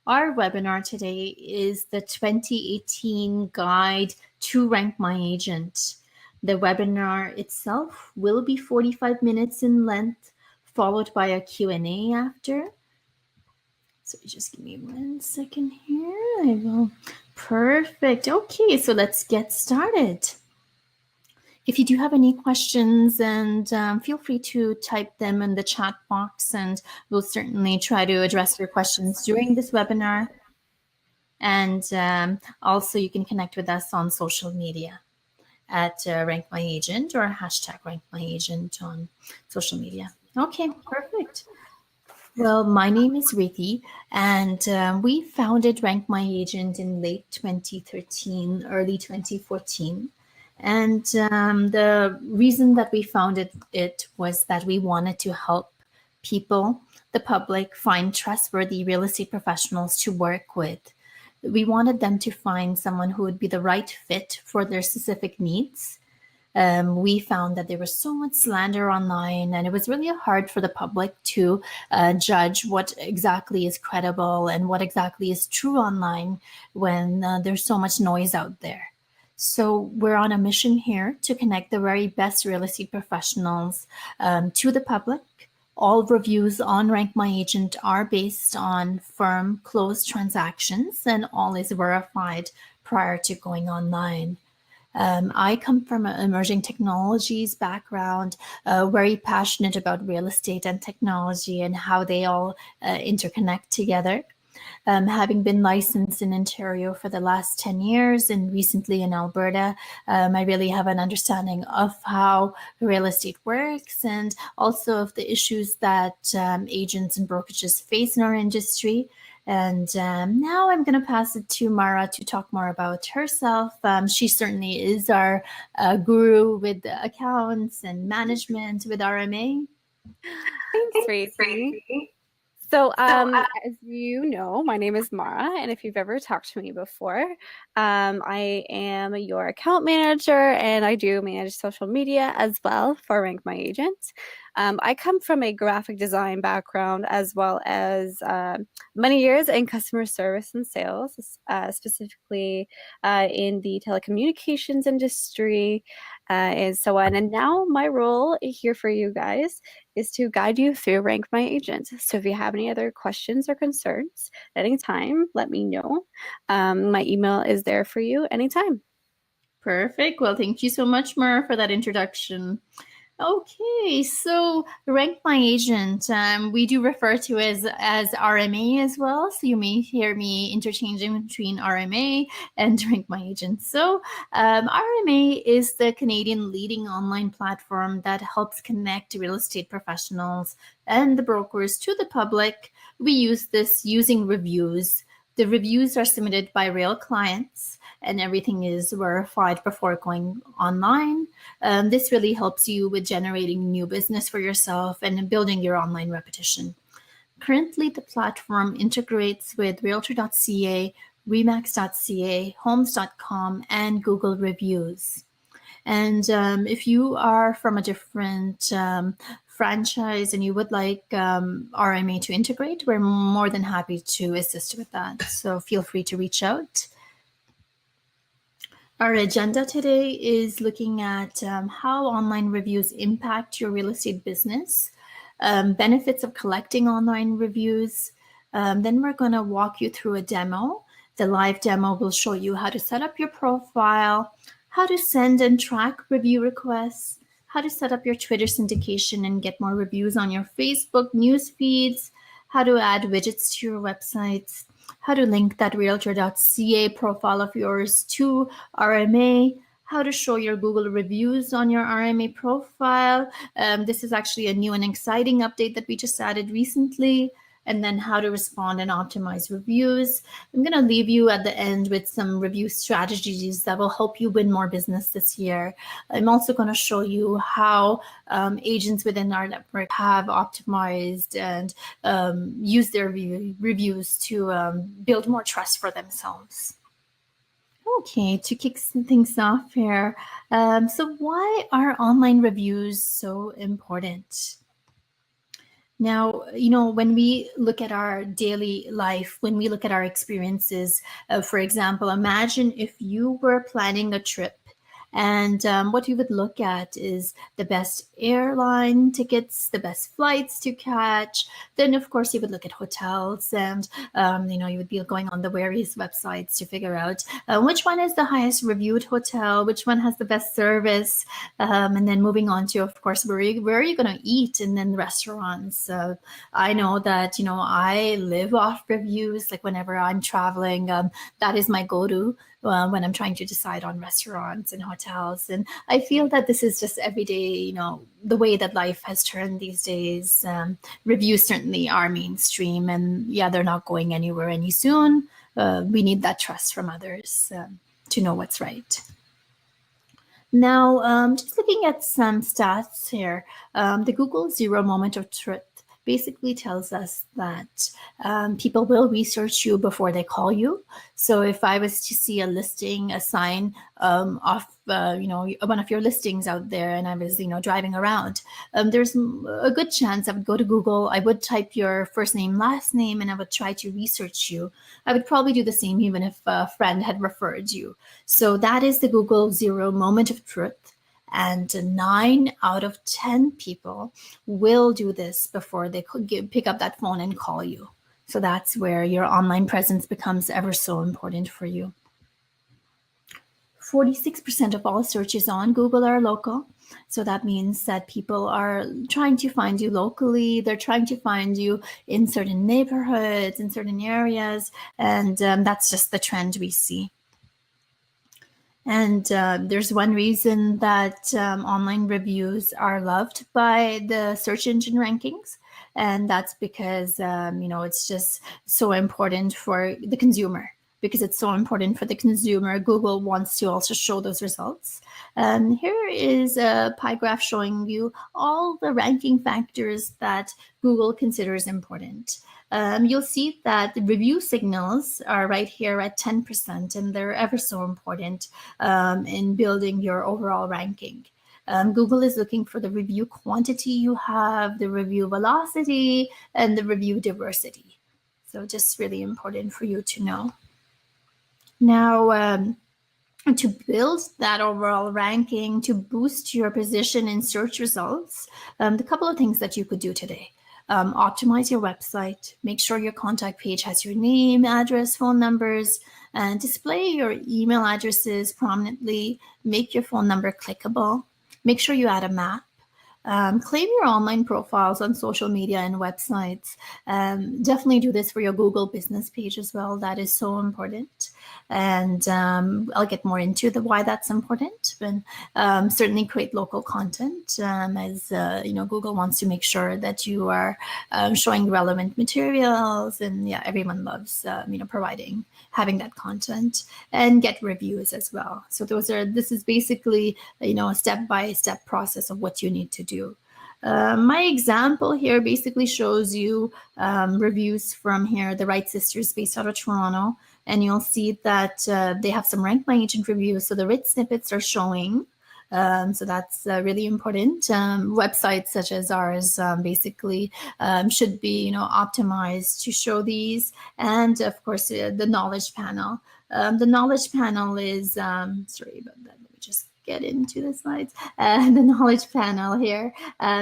Our webinar today is the 2018 Guide to RankMyAgent. The webinar itself will be 45 minutes in length, followed by a Q&A after. So just give me 1 second here. I will. Perfect. Okay, so let's get started. If you do have any questions, and feel free to type them in the chat box, and we'll certainly try to address your questions during this webinar. And also you can connect with us on social media at RankMyAgent or hashtag RankMyAgent on social media. Okay, perfect. Well, my name is Rithi, and we founded RankMyAgent in late 2013, early 2014. And the reason that we founded it was that we wanted to help people, the public, find trustworthy real estate professionals to work with. We wanted them to find someone who would be the right fit for their specific needs. We found that there was so much slander online, and it was really hard for the public to judge what exactly is credible and what exactly is true online when there's so much noise out there. So we're on a mission here to connect the very best real estate professionals to the public. All reviews on RankMyAgent are based on firm closed transactions, and all is verified prior to going online. I come from an emerging technologies background, very passionate about real estate and technology and how they all interconnect together. Having been licensed in Ontario for the last 10 years and recently in Alberta, I really have an understanding of how real estate works and also of the issues that agents and brokerages face in our industry. And now I'm going to pass it to Mara to talk more about herself. She certainly is our guru with the accounts and management with RMA. Thanks, Rithi. So as you know, my name is Mara, and if you've ever talked to me before, I am your account manager, and I do manage social media as well for RankMyAgent. I come from a graphic design background as well as many years in customer service and sales, specifically in the telecommunications industry and so on. And now my role here for you guys is to guide you through RankMyAgent. So if you have any other questions or concerns at any time, let me know. My email is there for you anytime. Perfect. Well, thank you so much, Mara, for that introduction. Okay, so RankMyAgent, we do refer to as RMA as well. So you may hear me interchanging between RMA and RankMyAgent. So RMA is the Canadian leading online platform that helps connect real estate professionals and the brokers to the public. We use this using reviews. The reviews are submitted by real clients, and everything is verified before going online. This really helps you with generating new business for yourself and building your online reputation. Currently, the platform integrates with realtor.ca, remax.ca, homes.com, and Google Reviews. And if you are from a different franchise and you would like RMA to integrate, we're more than happy to assist with that. So feel free to reach out. Our agenda today is looking at how online reviews impact your real estate business, benefits of collecting online reviews. Then we're going to walk you through a demo. The live demo will show you how to set up your profile, how to send and track review requests, how to set up your Twitter syndication and get more reviews on your Facebook news feeds, how to add widgets to your websites, how to link that realtor.ca profile of yours to RMA, how to show your Google reviews on your RMA profile. This is actually a new and exciting update that we just added recently. And then how to respond and optimize reviews. I'm going to leave you at the end with some review strategies that will help you win more business this year. I'm also going to show you how agents within our network have optimized and used their reviews to build more trust for themselves. Okay, to kick things off here, so why are online reviews so important? Now, you know, when we look at our daily life, when we look at our experiences, for example, imagine if you were planning a trip, and what you would look at is the best airline tickets, the best flights to catch. Then, of course, you would look at hotels, and you know, you would be going on the various websites to figure out which one is the highest reviewed hotel, which one has the best service, and then moving on to, of course, where are you going to eat, and then restaurants. So I know that, you know, I live off reviews. Like whenever I'm traveling, that is my go-to when I'm trying to decide on restaurants and hotels. And I feel that this is just everyday, you know, the way that life has turned these days. Reviews certainly are mainstream, and yeah, they're not going anywhere any soon. We need that trust from others to know what's right. Now, just looking at some stats here, the Google Zero Moment of Truth basically tells us that people will research you before they call you. So if I was to see a listing, a sign of you know, one of your listings out there, and I was, you know, driving around, there's a good chance I would go to Google, I would type your first name, last name, and I would try to research you. I would probably do the same even if a friend had referred you. So that is the Google Zero Moment of Truth. And 9 out of 10 people will do this before they pick up that phone and call you. So that's where your online presence becomes ever so important for you. 46% of all searches on Google are local. So that means that people are trying to find you locally. They're trying to find you in certain neighborhoods, in certain areas. And that's just the trend we see. And there's one reason that online reviews are loved by the search engine rankings. And that's because, you know, it's just so important for the consumer. Because it's so important for the consumer, Google wants to also show those results. Here is a pie graph showing you all the ranking factors that Google considers important. You'll see that the review signals are right here at 10%, and they're ever so important in building your overall ranking. Google is looking for the review quantity you have, the review velocity, and the review diversity. So just really important for you to know. Now, to build that overall ranking, to boost your position in search results, the couple of things that you could do today. Optimize your website, make sure your contact page has your name, address, phone numbers, and display your email addresses prominently, make your phone number clickable, make sure you add a map. Claim your online profiles on social media and websites. Definitely do this for your Google business page as well. That is so important. And I'll get more into why that's important. But certainly create local content, as you know, Google wants to make sure that you are showing relevant materials, and yeah, everyone loves you know, having that content, and get reviews as well. So this is basically, you know, a step-by-step process of what you need to do. My example here basically shows you reviews from here, the Wright sisters based out of Toronto, and you'll see that they have some RankMyAgent reviews. So the rich snippets are showing. So that's really important. Websites such as ours basically should be, you know, optimized to show these. And of course, the knowledge panel. The knowledge panel is, sorry about that, let me just get into the slides. The knowledge panel here,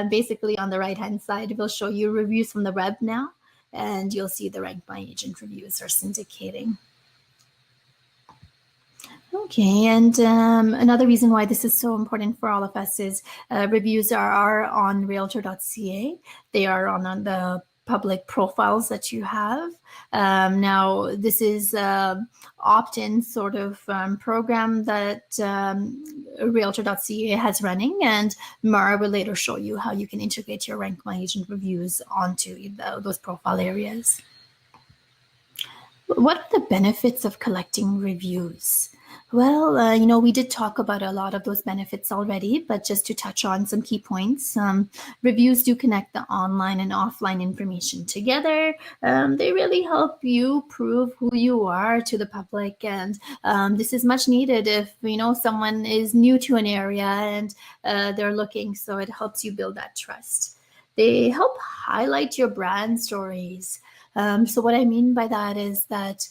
basically on the right-hand side, will show you reviews from the web now, and you'll see the RankMyAgent reviews are syndicating. Okay, and another reason why this is so important for all of us is reviews are on realtor.ca. They are on the public profiles that you have. Now, this is opt-in sort of program that realtor.ca has running, and Mara will later show you how you can integrate your RankMyAgent reviews onto those profile areas. What are the benefits of collecting reviews? Well, you know, we did talk about a lot of those benefits already, but just to touch on some key points, reviews do connect the online and offline information together. They really help you prove who you are to the public, and this is much needed if, you know, someone is new to an area and they're looking, so it helps you build that trust. They help highlight your brand stories. So what I mean by that is that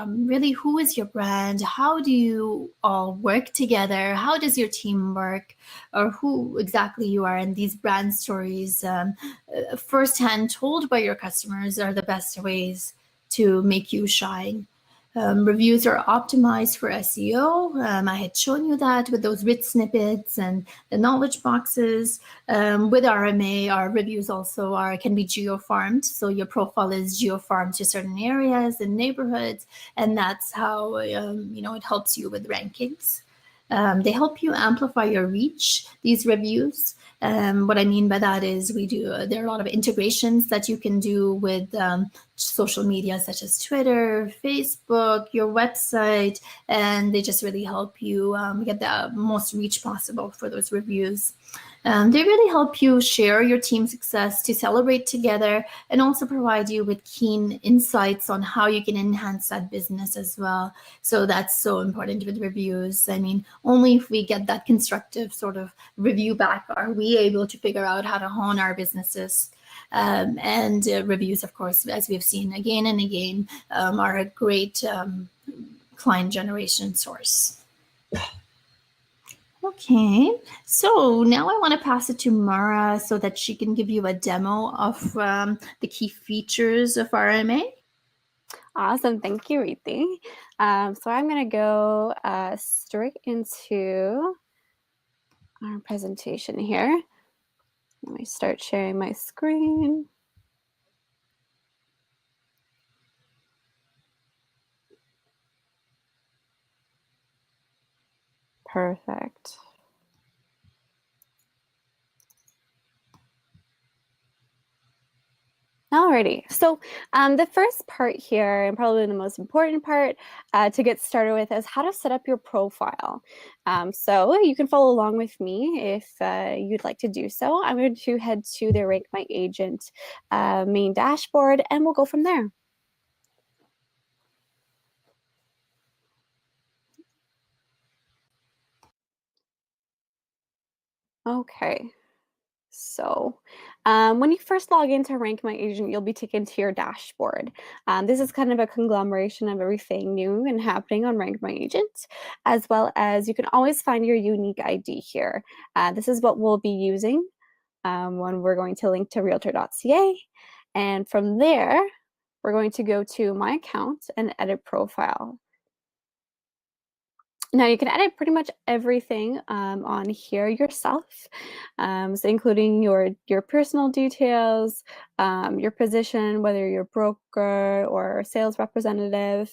really, who is your brand? How do you all work together? How does your team work? Or who exactly you are? And these brand stories, firsthand told by your customers, are the best ways to make you shine. Reviews are optimized for SEO. I had shown you that with those rich snippets and the knowledge boxes. With RMA, our reviews also can be geo-farmed. So your profile is geo-farmed to certain areas and neighborhoods, and that's how it helps you with rankings. They help you amplify your reach, these reviews. What I mean by that is there are a lot of integrations that you can do with social media such as Twitter, Facebook, your website, and they just really help you get the most reach possible for those reviews. They really help you share your team success to celebrate together and also provide you with keen insights on how you can enhance that business as well. So that's so important with reviews. I mean, only if we get that constructive sort of review back are we able to figure out how to hone our businesses. And reviews, of course, as we've seen again and again, are a great client generation source. Okay, so now I want to pass it to Mara so that she can give you a demo of the key features of RMA. Awesome. Thank you, Reethi. So I'm going to go straight into our presentation here. Let me start sharing my screen. Perfect. Alrighty, so the first part here, and probably the most important part to get started with, is how to set up your profile. So you can follow along with me if you'd like to do so. I'm going to head to the RankMyAgent main dashboard, and we'll go from there. Okay. So when you first log into RankMyAgent, you'll be taken to your dashboard. This is kind of a conglomeration of everything new and happening on RankMyAgent, as well as you can always find your unique ID here. This is what we'll be using when we're going to link to realtor.ca. And from there, we're going to go to My Account and Edit Profile. Now you can edit pretty much everything on here yourself, so including your personal details, your position, whether you're a broker or a sales representative.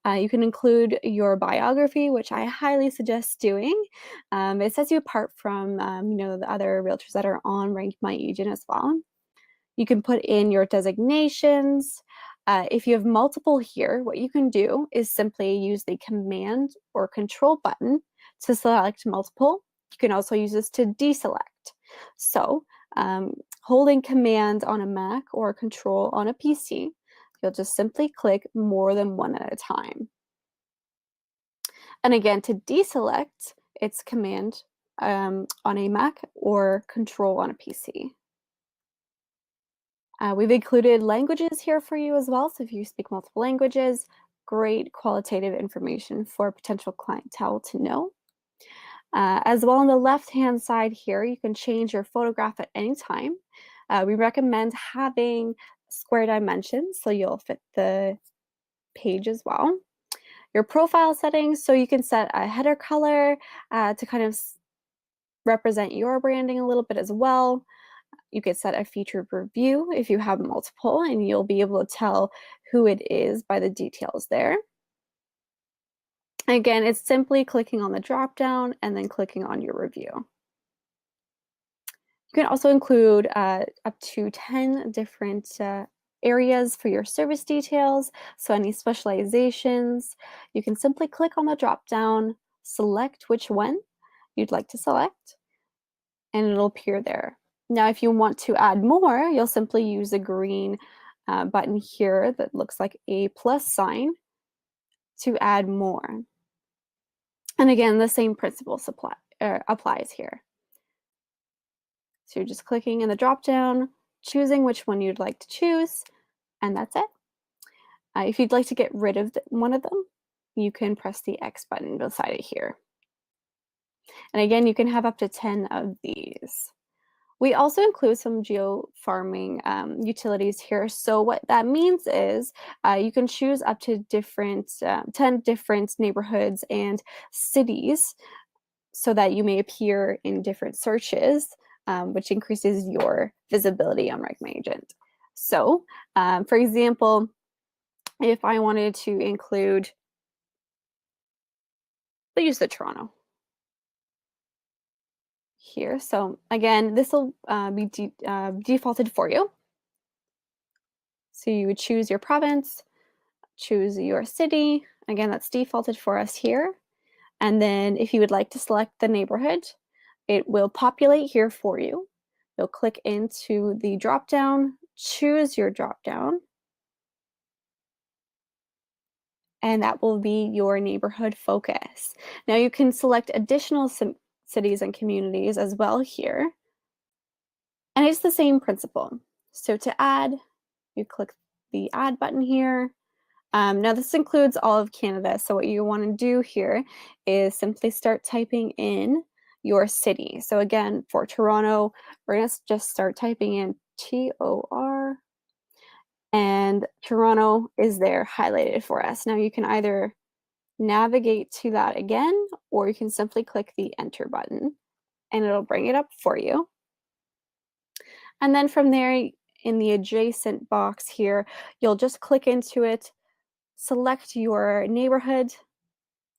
You can include your biography, which I highly suggest doing. It sets you apart from the other realtors that are on RankMyAgent as well. You can put in your designations. If you have multiple here, what you can do is simply use the Command or Control button to select multiple. You can also use this to deselect. So holding Command on a Mac or Control on a PC, you'll just simply click more than one at a time. And again, to deselect, it's Command on a Mac or Control on a PC. We've included languages here for you as well. So if you speak multiple languages, great qualitative information for potential clientele to know. As well, on the left-hand side here, you can change your photograph at any time. We recommend having square dimensions so you'll fit the page as well. Your profile settings, so you can set a header color to kind of represent your branding a little bit as well. You could set a featured review if you have multiple, and you'll be able to tell who it is by the details there. Again, it's simply clicking on the drop-down and then clicking on your review. You can also include up to 10 different areas for your service details. So any specializations, you can simply click on the drop-down, select which one you'd like to select, and it'll appear there. Now, if you want to add more, you'll simply use the green button here that looks like a plus sign to add more. And again, the same principle applies here. So you're just clicking in the drop-down, choosing which one you'd like to choose, and that's it. If you'd like to get rid of one of them, you can press the X button beside it here. And again, you can have up to 10 of these. We also include some geo-farming utilities here. So what that means is you can choose up to 10 different neighborhoods and cities so that you may appear in different searches, which increases your visibility on RankMyAgent. So for example, if I wanted to include, let's use the Toronto here. So again, this will be defaulted for you. So you would choose your province, choose your city. Again, that's defaulted for us here. And then if you would like to select the neighborhood, it will populate here for you. You'll click into the drop-down, choose your drop-down, and that will be your neighborhood focus. Now you can select additional cities and communities as well here. And it's the same principle. So to add, you click the add button here. Now this includes all of Canada. So what you want to do here is simply start typing in your city. So again, for Toronto, we're going to just start typing in TOR, and Toronto is there highlighted for us. Now you can either navigate to that again, or you can simply click the enter button and it'll bring it up for you. And then from there, in the adjacent box here, you'll just click into it, select your neighborhood,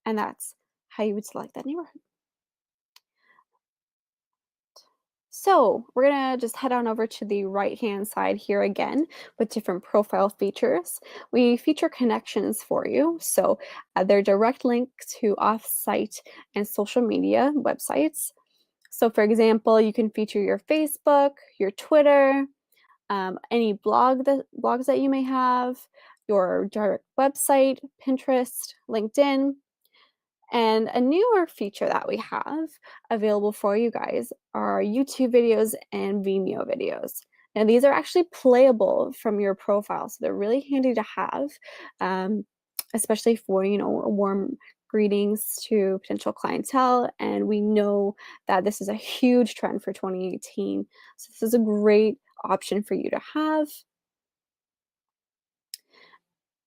and that's how you would select that neighborhood. So we're gonna just head on over to the right-hand side here again with different profile features. We feature connections for you. So they're direct links to off-site and social media websites. So for example, you can feature your Facebook, your Twitter, any blogs that you may have, your direct website, Pinterest, LinkedIn. And a newer feature that we have available for you guys are YouTube videos and Vimeo videos. Now these are actually playable from your profile, so they're really handy to have, especially for, warm greetings to potential clientele. And we know that this is a huge trend for 2018. So this is a great option for you to have.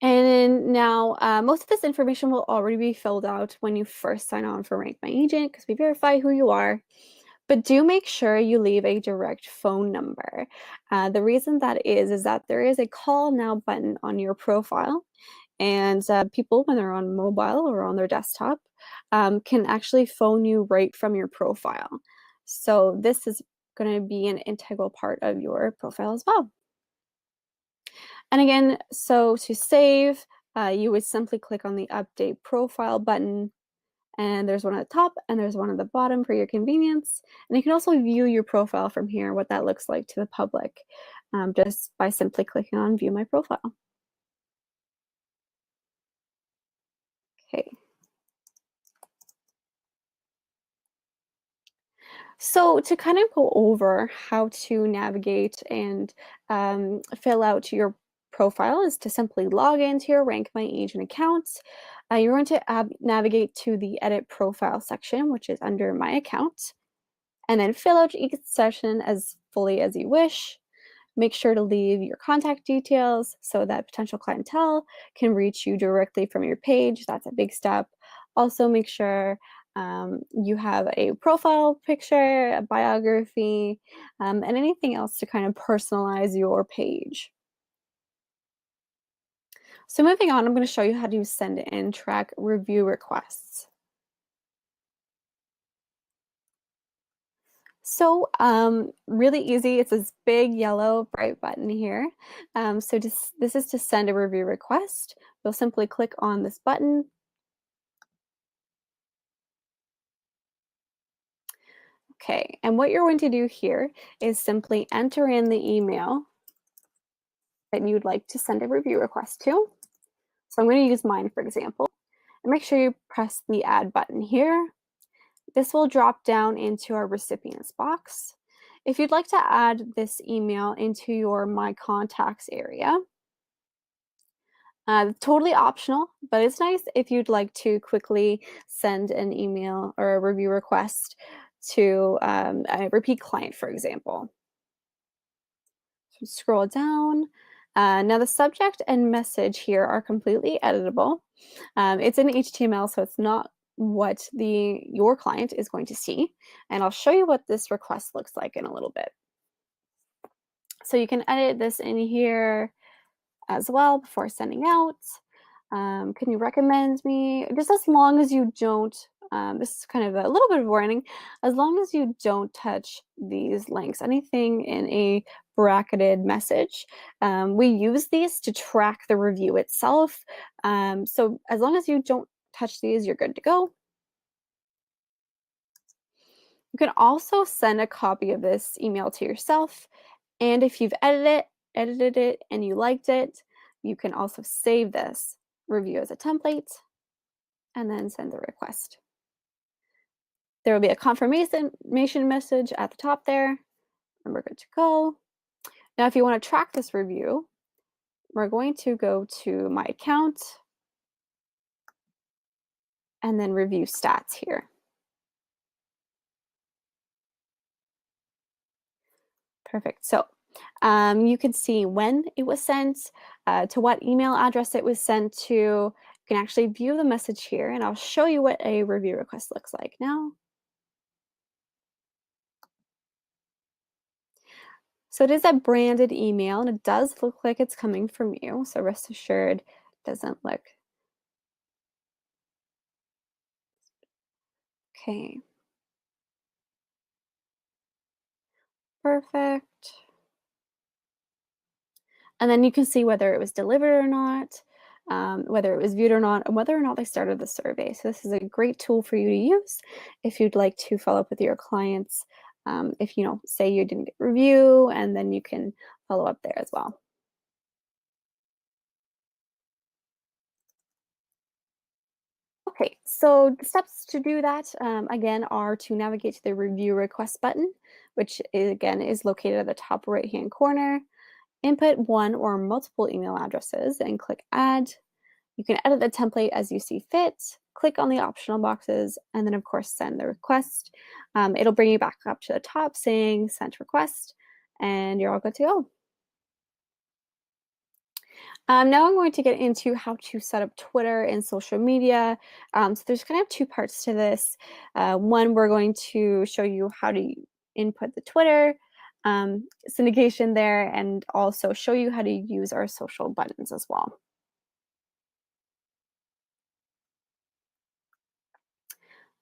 And now, most of this information will already be filled out when you first sign on for RankMyAgent because we verify who you are. But do make sure you leave a direct phone number. The reason that is that there is a call now button on your profile. And people, when they're on mobile or on their desktop, can actually phone you right from your profile. So this is going to be an integral part of your profile as well. And again, so to save, you would simply click on the update profile button, and there's one at the top and there's one at the bottom for your convenience. And you can also view your profile from here, what that looks like to the public, just by simply clicking on view my profile. Okay. So to kind of go over how to navigate and fill out your profile is to simply log into your RankMyAgent account. You're going to navigate to the edit profile section, which is under my account, and then fill out each session as fully as you wish. Make sure to leave your contact details so that potential clientele can reach you directly from your page. That's a big step. Also, make sure you have a profile picture, a biography, and anything else to kind of personalize your page. So moving on, I'm going to show you how to send and track review requests. So really easy. It's this big yellow bright button here. So this is to send a review request. You'll simply click on this button. Okay, and what you're going to do here is simply enter in the email that you'd like to send a review request to. So I'm going to use mine, for example, and make sure you press the add button here. This will drop down into our recipients box. if you'd like to add this email into your My Contacts area, totally optional, but it's nice if you'd like to quickly send an email or a review request to a repeat client, for example. So scroll down. Now the subject and message here are completely editable. It's in HTML, so it's not what your client is going to see. And I'll show you what this request looks like in a little bit. So you can edit this in here as well before sending out. Can you recommend me? Just as long as you don't, this is kind of a little bit of warning, as long as you don't touch these links, anything in a bracketed message. We use these to track the review itself. So as long as you don't touch these, you're good to go. You can also send a copy of this email to yourself. And if you've edited it and you liked it, you can also save this review as a template and then send the request. There will be a confirmation message at the top there, and we're good to go. Now, if you want to track this review, we're going to go to My Account and then Review Stats here. Perfect. So you can see when it was sent, to what email address it was sent to. You can actually view the message here, and I'll show you what a review request looks like now. So it is a branded email, and it does look like it's coming from you. So rest assured, it doesn't look. Okay. Perfect. And then you can see whether it was delivered or not, whether it was viewed or not, and whether or not they started the survey. So this is a great tool for you to use if you'd like to follow up with your clients. If say you didn't get review, and then you can follow up there as well. Okay, so the steps to do that, again, are to navigate to the review request button, which again is located at the top right-hand corner. Input one or multiple email addresses and click Add. You can edit the template as you see fit, click on the optional boxes, and then of course send the request. It'll bring you back up to the top saying Sent Request, and you're all good to go. Now I'm going to get into how to set up Twitter and social media. So there's kind of two parts to this. One, we're going to show you how to input the Twitter syndication there, and also show you how to use our social buttons as well.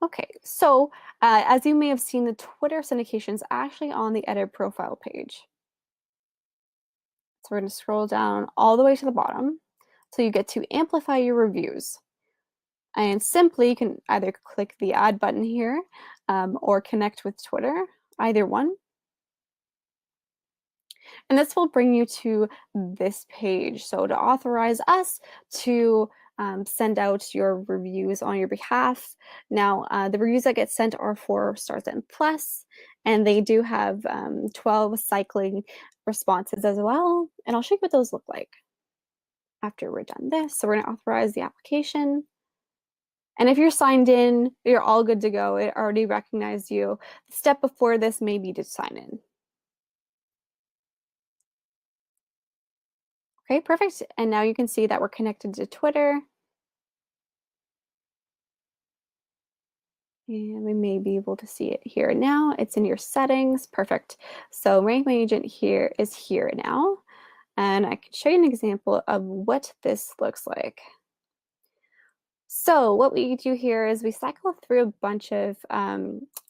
Okay, so as you may have seen, the Twitter syndication is actually on the edit profile page. So we're going to scroll down all the way to the bottom. So you get to amplify your reviews. And simply, you can either click the add button here or connect with Twitter, either one. And this will bring you to this page. So to authorize us to send out your reviews on your behalf. Now, the reviews that get sent are 4 stars and plus, and they do have 12 cycling responses as well. And I'll show you what those look like after we're done this. So we're going to authorize the application. And if you're signed in, you're all good to go. It already recognized you. The step before this may be to sign in. Okay, perfect. And now you can see that we're connected to Twitter. And we may be able to see it here now. It's in your settings. Perfect. So RankMyAgent here is here now. And I can show you an example of what this looks like. So what we do here is we cycle through a bunch of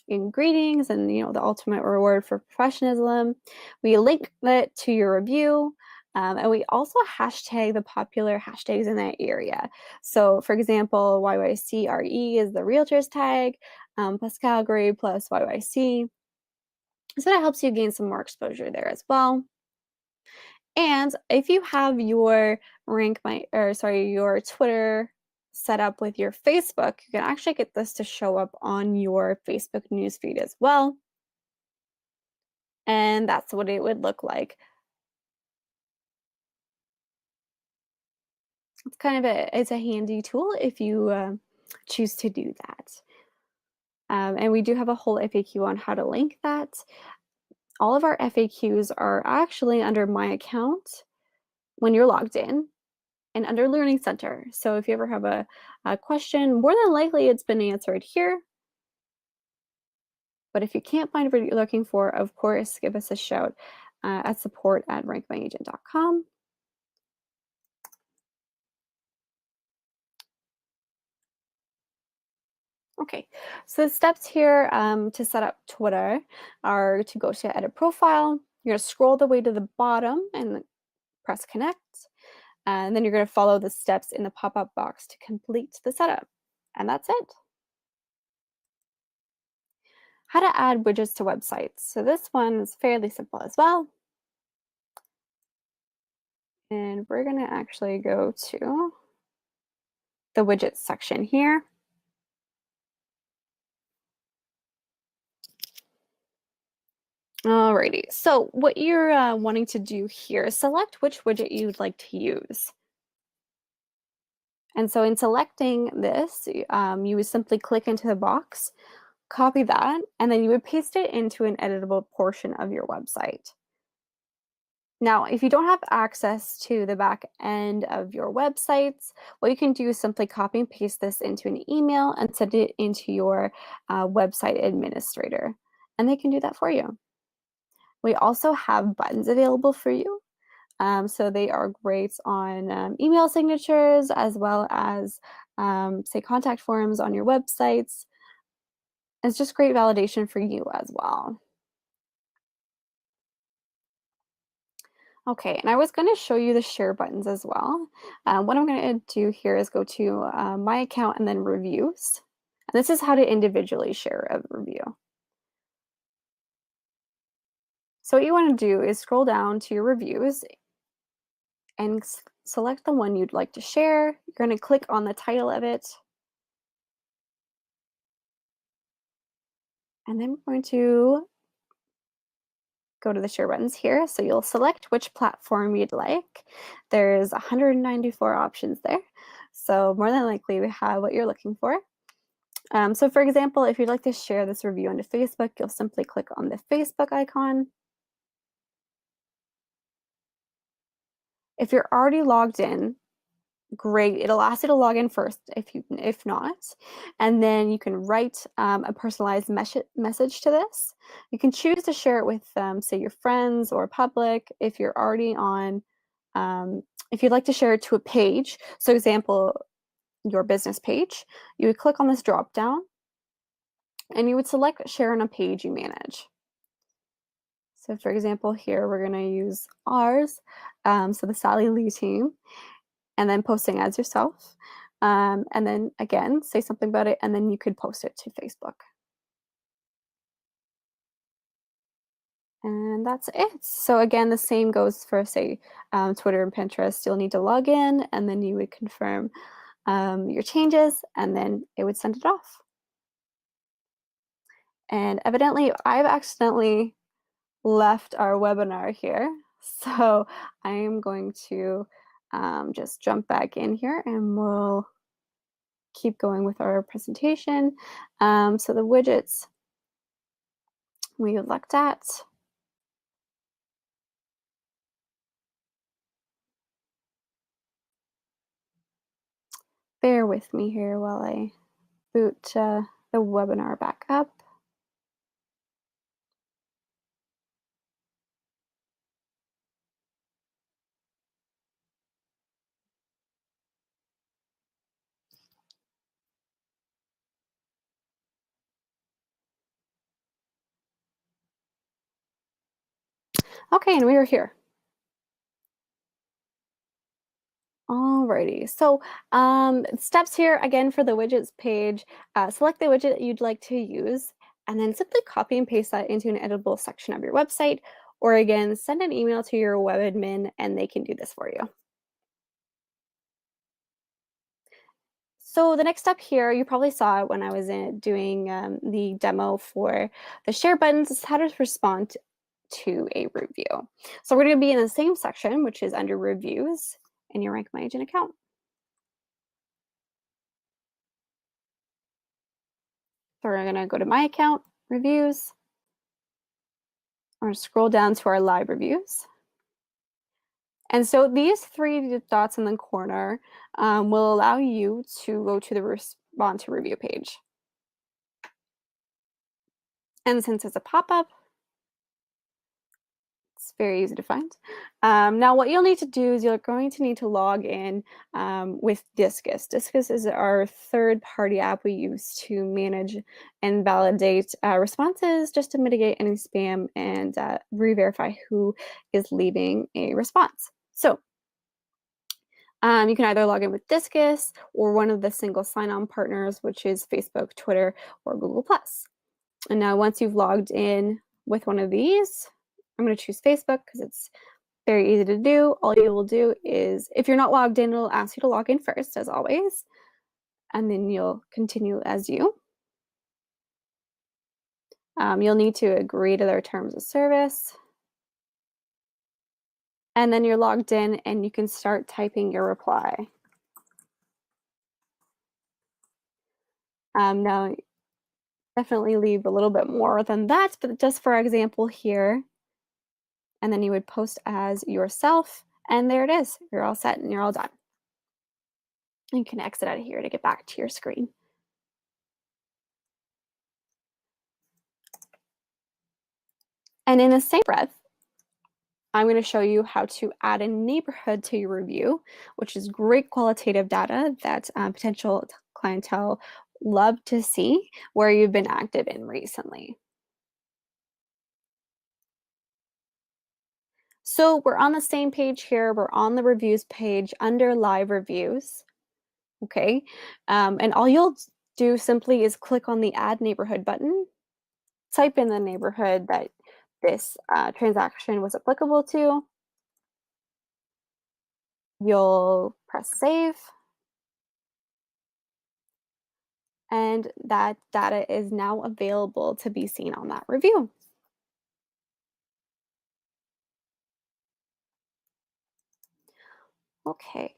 ingredients and the ultimate reward for professionalism. We link that to your review. And we also hashtag the popular hashtags in that area. So for example, YYCRE is the realtors tag, plus Calgary, plus YYC. So that helps you gain some more exposure there as well. And if you have your your Twitter set up with your Facebook, you can actually get this to show up on your Facebook newsfeed as well. And that's what it would look like. It's kind of it's a handy tool if you choose to do that. And we do have a whole FAQ on how to link that. All of our FAQs are actually under My Account when you're logged in and under Learning Center. So if you ever have a question, more than likely it's been answered here. But if you can't find what you're looking for, of course, give us a shout at support@RankMyAgent.com. Okay, so the steps here to set up Twitter are to go to Edit Profile. You're going to scroll the way to the bottom and press Connect. And then you're going to follow the steps in the pop-up box to complete the setup. And that's it. How to add widgets to websites. So this one is fairly simple as well. And we're going to actually go to the widgets section here. Alrighty, so what you're wanting to do here is select which widget you'd like to use. And so in selecting this, you would simply click into the box, copy that, and then you would paste it into an editable portion of your website. Now, if you don't have access to the back end of your websites, what you can do is simply copy and paste this into an email and send it into your website administrator, and they can do that for you. We also have buttons available for you. So they are great on email signatures as well as, say, contact forms on your websites. It's just great validation for you as well. Okay, and I was going to show you the share buttons as well. What I'm going to do here is go to My Account and then Reviews. And this is how to individually share a review. So what you want to do is scroll down to your reviews and select the one you'd like to share. You're going to click on the title of it. And then we're going to go to the share buttons here. So you'll select which platform you'd like. There's 194 options there. So more than likely we have what you're looking for. So for example, if you'd like to share this review onto Facebook, you'll simply click on the Facebook icon. If you're already logged in, great. It'll ask you to log in first if not. And then you can write a personalized message to this. You can choose to share it with, say, your friends or public if you're already on, if you'd like to share it to a page. So example, your business page, you would click on this drop down and you would select share on a page you manage. So for example, here we're going to use ours, so the Sally Lee team, and then posting as yourself. And then again, say something about it, and then you could post it to Facebook. And that's it. So again, the same goes for, say, Twitter and Pinterest. You'll need to log in, and then you would confirm your changes, and then it would send it off. And evidently, I've accidentally left our webinar here. So I am going to just jump back in here and we'll keep going with our presentation. So the widgets we looked at. Bear with me here while I boot the webinar back up. Okay, and we are here. Alrighty, so steps here again for the widgets page. Select the widget that you'd like to use, and then simply copy and paste that into an editable section of your website, or again, send an email to your web admin and they can do this for you. So the next step here, you probably saw it when I was doing the demo for the share buttons, is how to respond to a review. So we're going to be in the same section, which is under reviews in your RankMyAgent account. So we're going to go to my account, reviews. We're going to scroll down to our live reviews. And so these 3 dots in the corner will allow you to go to the respond to review page. And since it's a pop-up, it's very easy to find. Now what you'll need to do is you're going to need to log in with Discus. Discus is our third-party app we use to manage and validate responses, just to mitigate any spam and re-verify who is leaving a response. So you can either log in with Discus or one of the single sign-on partners, which is Facebook, Twitter, or Google+. And now once you've logged in with one of these, I'm going to choose Facebook because it's very easy to do. All you will do is, if you're not logged in, it'll ask you to log in first, as always, and then you'll continue as you. You'll need to agree to their terms of service. And then you're logged in and you can start typing your reply. Now, definitely leave a little bit more than that, but just for example here, and then you would post as yourself, and there it is. You're all set and you're all done. You can exit out of here to get back to your screen. And in the same breath, I'm going to show you how to add a neighborhood to your review, which is great qualitative data that potential clientele love to see where you've been active in recently. So we're on the same page here. We're on the reviews page under live reviews. Okay. And all you'll do simply is click on the add neighborhood button, type in the neighborhood that this transaction was applicable to. You'll press save. And that data is now available to be seen on that review. Okay.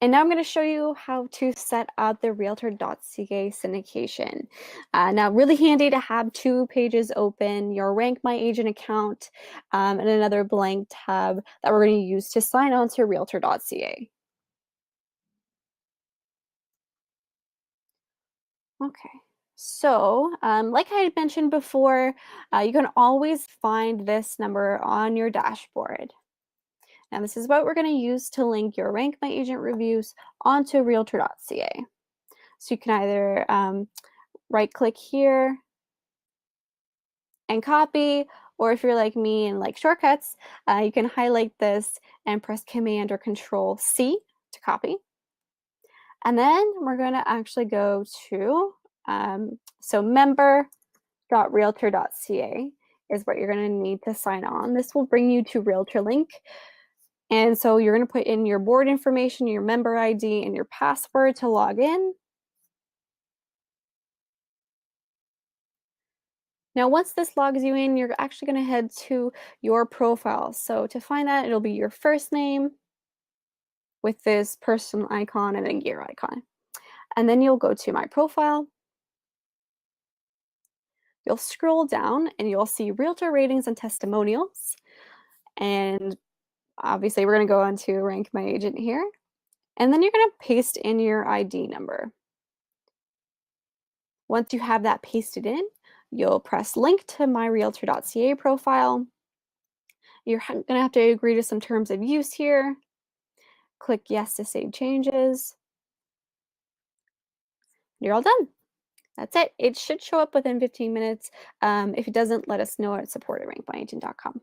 And now I'm going to show you how to set up the realtor.ca syndication. Now, really handy to have 2 pages open, your RankMyAgent account, and another blank tab that we're going to use to sign on to realtor.ca. Okay. So, like I had mentioned before, you can always find this number on your dashboard. Now, this is what we're going to use to link your RankMyAgent reviews onto realtor.ca. So you can either right-click here and copy, or if you're like me and like shortcuts, you can highlight this and press Command or Control C to copy. And then we're going to actually go to, so member.realtor.ca is what you're going to need to sign on. This will bring you to Realtor Link. And so you're going to put in your board information, your member ID, and your password to log in. Now, once this logs you in, you're actually going to head to your profile. So to find that, it'll be your first name with this person icon and a gear icon. And then you'll go to My Profile. You'll scroll down and you'll see Realtor Ratings and Testimonials. And obviously, we're going to go on to RankMyAgent here. And then you're going to paste in your ID number. Once you have that pasted in, you'll press Link to my realtor.ca profile. You're going to have to agree to some terms of use here. Click Yes to save changes. You're all done. That's it. It should show up within 15 minutes. If it doesn't, let us know at support@rankmyagent.com.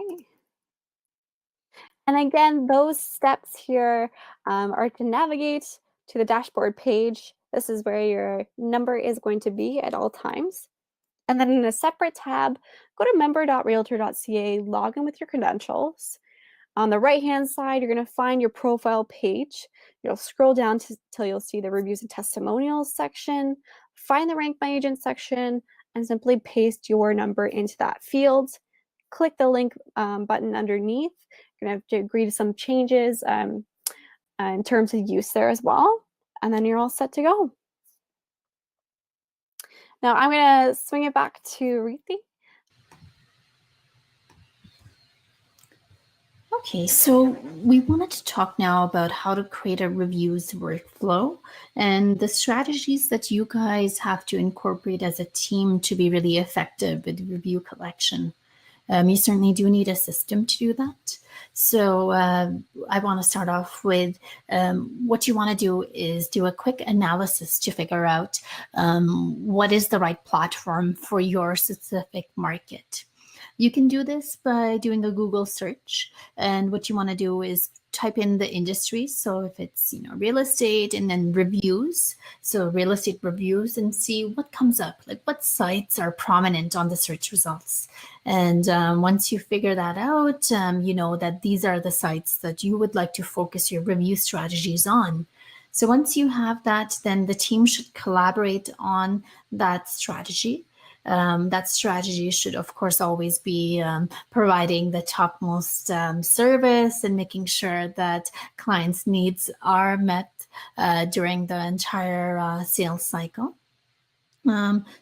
Okay. And again, those steps here are to navigate to the dashboard page. This is where your number is going to be at all times. And then in a separate tab, go to member.realtor.ca, log in with your credentials. On the right-hand side, you're going to find your profile page. You'll scroll down till you'll see the reviews and testimonials section, find the RankMyAgent section, and simply paste your number into that field. Click the link button underneath. You're going to have to agree to some changes in terms of use there as well, and then you're all set to go. Now I'm going to swing it back to Reethi. Okay, so we wanted to talk now about how to create a reviews workflow and the strategies that you guys have to incorporate as a team to be really effective with review collection. You certainly do need a system to do that. So I want to start off with what you want to do is do a quick analysis to figure out what is the right platform for your specific market. You can do this by doing a Google search, and what you want to do is type in the industry. So if it's real estate, and then reviews, so real estate reviews, and see what comes up, like what sites are prominent on the search results. And once you figure that out, you know that these are the sites that you would like to focus your review strategies on. So once you have that, then the team should collaborate on that strategy. That strategy should, of course, always be providing the topmost service and making sure that clients' needs are met during the entire sales cycle.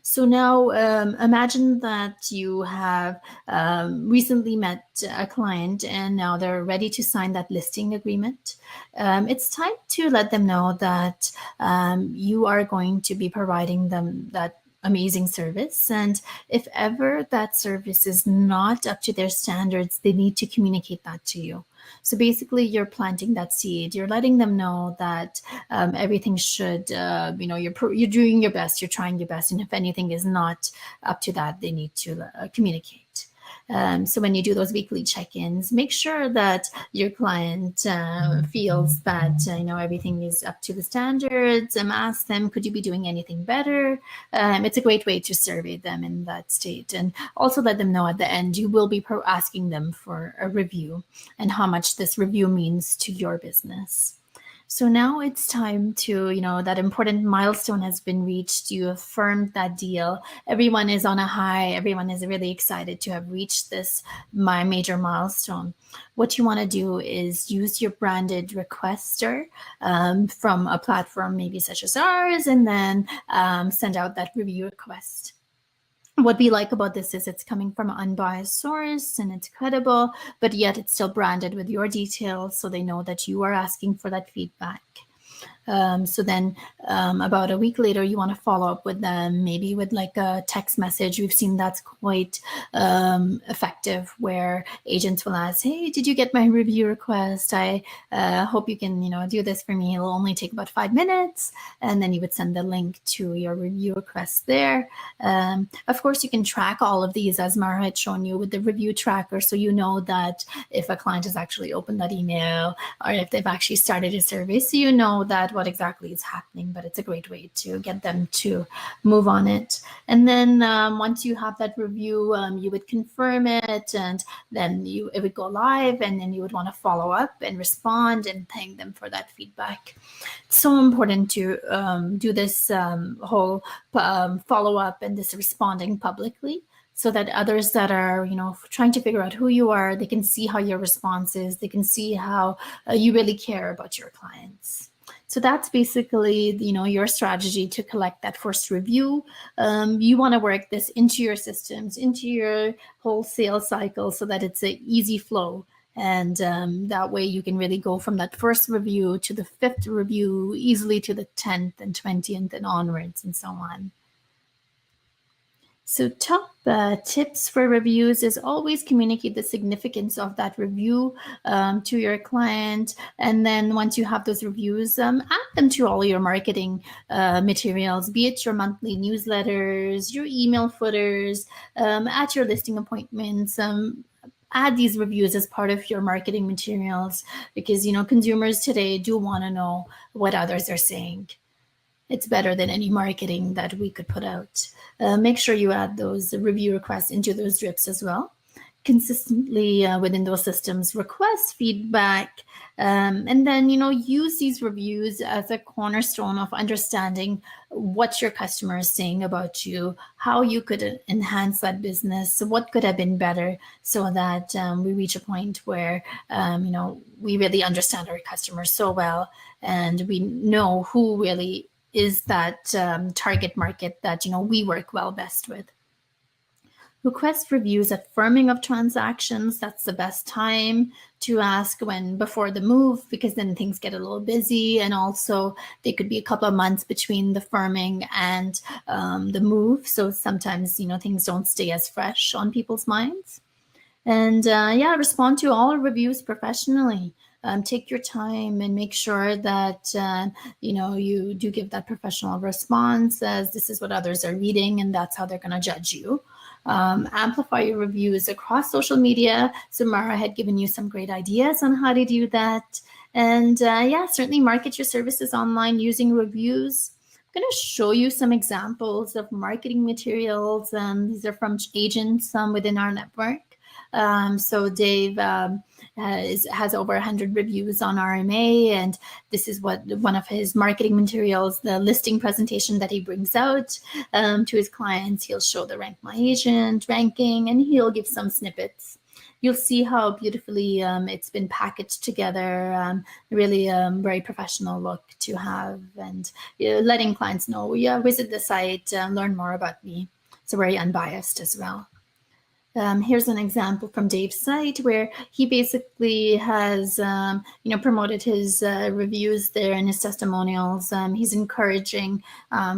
So now imagine that you have recently met a client and now they're ready to sign that listing agreement. It's time to let them know that you are going to be providing them that amazing service. And if ever that service is not up to their standards, they need to communicate that to you. So basically, you're planting that seed. You're letting them know that everything should, you're doing your best. You're trying your best. And if anything is not up to that, they need to communicate. So when you do those weekly check-ins, make sure that your client feels that everything is up to the standards. Ask them, could you be doing anything better? It's a great way to survey them in that state, and also let them know at the end you will be asking them for a review and how much this review means to your business. So now it's time to, that important milestone has been reached. You affirmed that deal. Everyone is on a high. Everyone is really excited to have reached this major milestone. What you want to do is use your branded requester from a platform maybe such as ours, and then send out that review request. What we like about this is it's coming from an unbiased source and it's credible, but yet it's still branded with your details, so they know that you are asking for that feedback. So then about a week later, you want to follow up with them, maybe with like a text message. We've seen that's quite effective, where agents will ask, hey, did you get my review request? I hope you can, do this for me. It'll only take about 5 minutes. And then you would send the link to your review request there. Of course, you can track all of these, as Mara had shown you, with the review tracker. So you know that if a client has actually opened that email or if they've actually started a survey, so you know that what exactly is happening, but it's a great way to get them to move on it. And then once you have that review, you would confirm it, and then it would go live, and then you would want to follow up and respond and thank them for that feedback. It's so important to do this whole follow-up and this responding publicly, so that others that are, trying to figure out who you are, they can see how your response is. They can see how you really care about your clients. So that's basically, your strategy to collect that first review. You want to work this into your systems, into your whole sales cycle, so that it's an easy flow. And that way you can really go from that first review to the 5th review, easily to the 10th and 20th and onwards and so on. So top tips for reviews is always communicate the significance of that review to your client. And then once you have those reviews, add them to all your marketing materials, be it your monthly newsletters, your email footers, at your listing appointments. Add these reviews as part of your marketing materials, because, consumers today do want to know what others are saying. It's better than any marketing that we could put out. Make sure you add those review requests into those drips as well. consistently within those systems request feedback, and then use these reviews as a cornerstone of understanding what your customer is saying about you, how you could enhance that business, what could have been better, so that we reach a point where we really understand our customers so well, and we know who really is that target market that we work well best with. Request reviews at firming of transactions. That's the best time to ask before the move, because then things get a little busy, and also they could be a couple of months between the firming and the move. So sometimes things don't stay as fresh on people's minds. And respond to all reviews professionally. Take your time and make sure that you do give that professional response, as this is what others are reading and that's how they're going to judge you. Amplify your reviews across social media. So Mara had given you some great ideas on how to do that. And certainly market your services online using reviews. I'm going to show you some examples of marketing materials. These are from agents within our network. So Dave has over 100 reviews on RMA, and this is one of his marketing materials, the listing presentation that he brings out to his clients. He'll show the RankMyAgent ranking, and he'll give some snippets. You'll see how beautifully it's been packaged together, really very professional look to have, and letting clients know, visit the site, learn more about me. So very unbiased as well. Here's an example from Dave's site where he basically has, promoted his reviews there and his testimonials. He's encouraging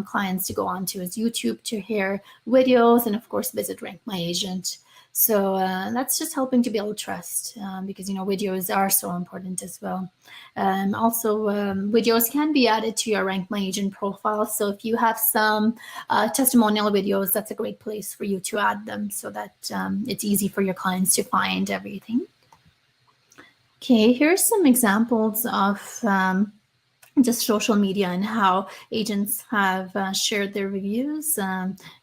clients to go onto his YouTube to hear videos and, of course, visit RankMyAgent. So that's just helping to build trust because, videos are so important as well. Also, videos can be added to your RankMyAgent profile. So if you have some testimonial videos, that's a great place for you to add them so that it's easy for your clients to find everything. Okay, here's some examples of just social media and how agents have shared their reviews.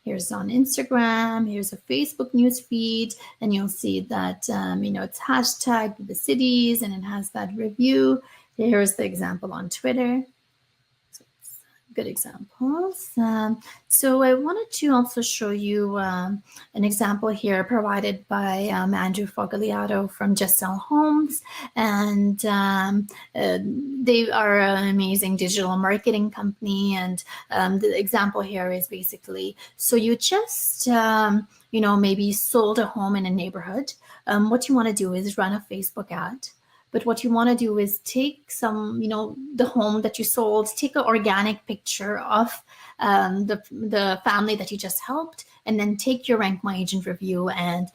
Here's on Instagram, here's a Facebook news feed, and you'll see that, it's hashtag the cities and it has that review. Here's the example on Twitter. Good examples. So I wanted to also show you an example here provided by Andrew Fogliato from Just Sell Homes, and they are an amazing digital marketing company. And the example here is basically, so you just maybe sold a home in a neighborhood. What you want to do is run a Facebook ad. But what you want to do is take some, the home that you sold, take an organic picture of the family that you just helped, and then take your RankMyAgent review and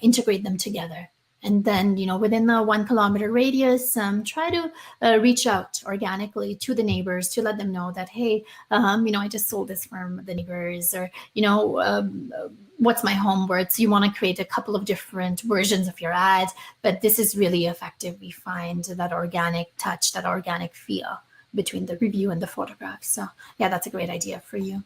integrate them together. And then, within the 1 kilometer radius, try to reach out organically to the neighbors to let them know that, hey, I just sold this from the neighbors, or, what's my home worth? So you want to create a couple of different versions of your ad, but this is really effective. We find that organic touch, that organic feel between the review and the photograph. So yeah, that's a great idea for you.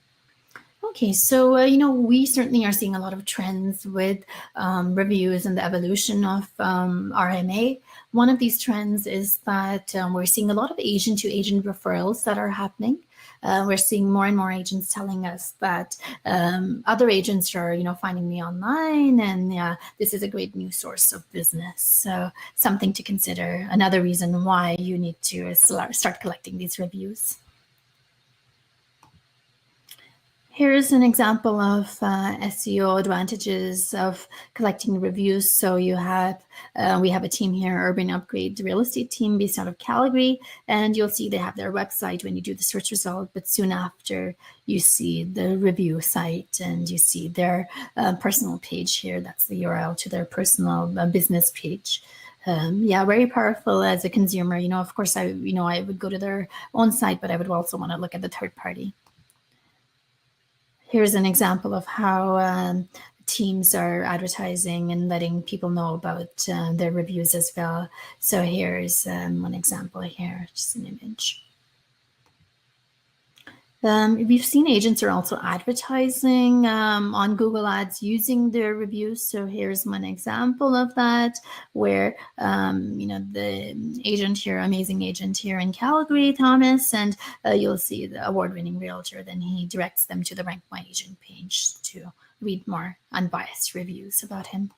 Okay, so, we certainly are seeing a lot of trends with reviews and the evolution of RMA. One of these trends is that we're seeing a lot of agent-to-agent referrals that are happening. We're seeing more and more agents telling us that other agents are, finding me online, and this is a great new source of business. So something to consider. Another reason why you need to start collecting these reviews. Here's an example of SEO advantages of collecting reviews. So we have a team here, Urban Upgrade Real Estate Team, based out of Calgary, and you'll see they have their website when you do the search result, but soon after you see the review site and you see their personal page here. That's the URL to their personal business page. Very powerful as a consumer. Of course, I would go to their own site, but I would also want to look at the third party. Here's an example of how teams are advertising and letting people know about their reviews as well. So here's one example here, just an image. We've seen agents are also advertising on Google Ads using their reviews. So here's one example of that, where the agent here, amazing agent here in Calgary, Thomas, and you'll see the award-winning realtor. Then he directs them to the Rank My Agent page to read more unbiased reviews about him.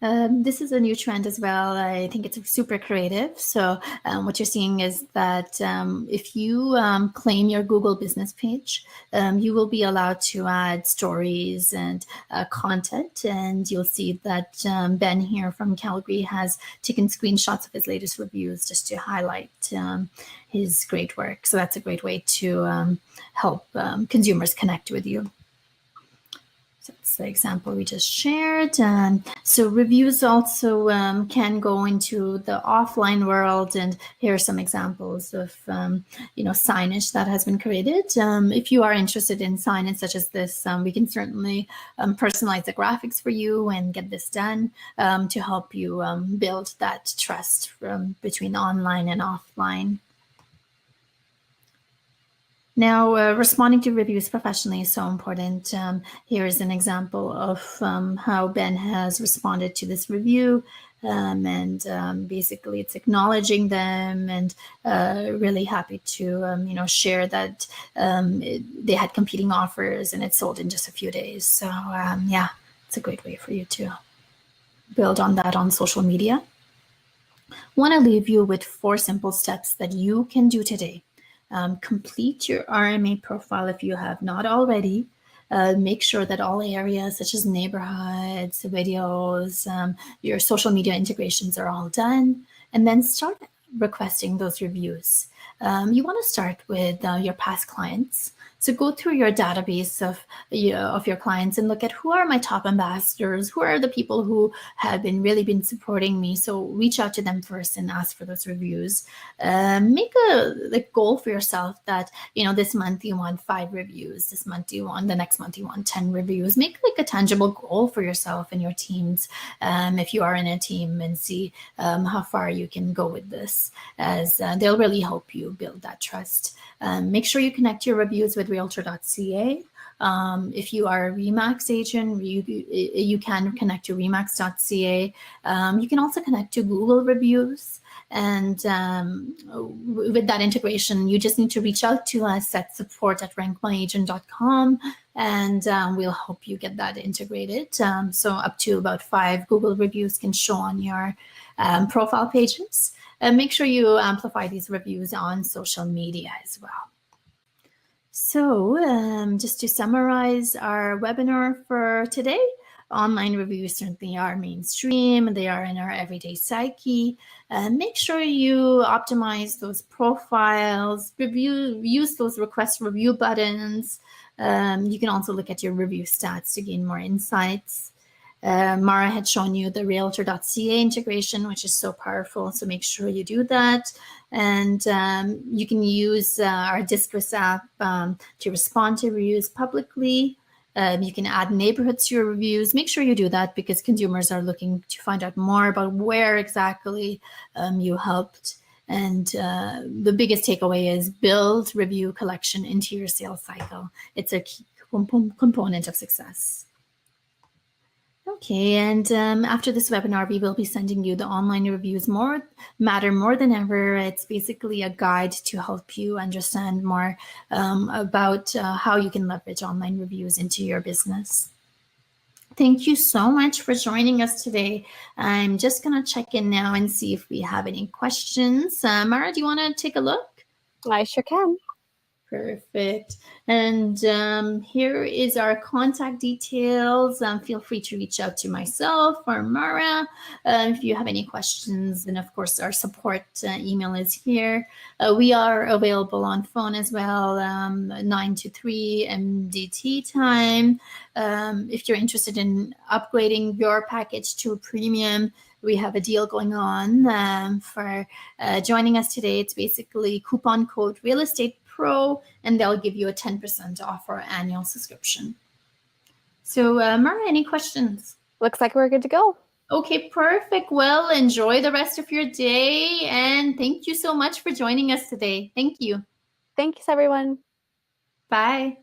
This is a new trend as well. I think it's super creative. So what you're seeing is that if you claim your Google business page, you will be allowed to add stories and content. And you'll see that Ben here from Calgary has taken screenshots of his latest reviews just to highlight his great work. So that's a great way to help consumers connect with you. So that's the example we just shared. So reviews also can go into the offline world, and here are some examples of signage that has been created. If you are interested in signage such as this, we can certainly personalize the graphics for you and get this done to help you build that trust between online and offline. Now, responding to reviews professionally is so important. Here is an example of how Ben has responded to this review. Basically, it's acknowledging them and really happy to share that they had competing offers and it sold in just a few days. So yeah, it's a great way for you to build on that on social media. Want to leave you with 4 simple steps that you can do today. Complete your RMA profile if you have not already. Make sure that all areas such as neighborhoods, videos, your social media integrations are all done. And then start requesting those reviews. You want to start with your past clients. So go through your database of your clients and look at who are my top ambassadors, who are the people who have really been supporting me. So reach out to them first and ask for those reviews. Make a goal for yourself that this month you want 5 reviews. This month the next month you want 10 reviews. Make a tangible goal for yourself and your teams if you are in a team, and see how far you can go with this, as they'll really help you build that trust. Make sure you connect your reviews with realtor.ca. If you are a REMAX agent, you can connect to remax.ca. You can also connect to Google reviews. And with that integration, you just need to reach out to us at support@rankmyagent.com, and we'll help you get that integrated. So up to about 5 Google reviews can show on your profile pages. And make sure you amplify these reviews on social media as well. So just to summarize our webinar for today, online reviews certainly are mainstream. They are in our everyday psyche. Make sure you optimize those profiles, use those request review buttons. You can also look at your review stats to gain more insights. Mara had shown you the realtor.ca integration, which is so powerful. So make sure you do that. And you can use our Discourse app to respond to reviews publicly. You can add neighborhoods to your reviews. Make sure you do that because consumers are looking to find out more about where exactly you helped. And the biggest takeaway is build review collection into your sales cycle. It's a key component of success. Okay, and after this webinar, we will be sending you the online reviews matter more than ever. It's basically a guide to help you understand more about how you can leverage online reviews into your business. Thank you so much for joining us today. I'm just going to check in now and see if we have any questions. Mara, do you want to take a look? I sure can. Perfect. And here is our contact details. Feel free to reach out to myself or Mara if you have any questions. And of course, our support email is here. We are available on phone as well, 9 to 3 MDT time. If you're interested in upgrading your package to premium, we have a deal going on for joining us today. It's basically coupon code Real Estate Pro, and they'll give you a 10% off our annual subscription. So, Mara, any questions? Looks like we're good to go. Okay, perfect. Well, enjoy the rest of your day, and thank you so much for joining us today. Thank you. Thanks, everyone. Bye.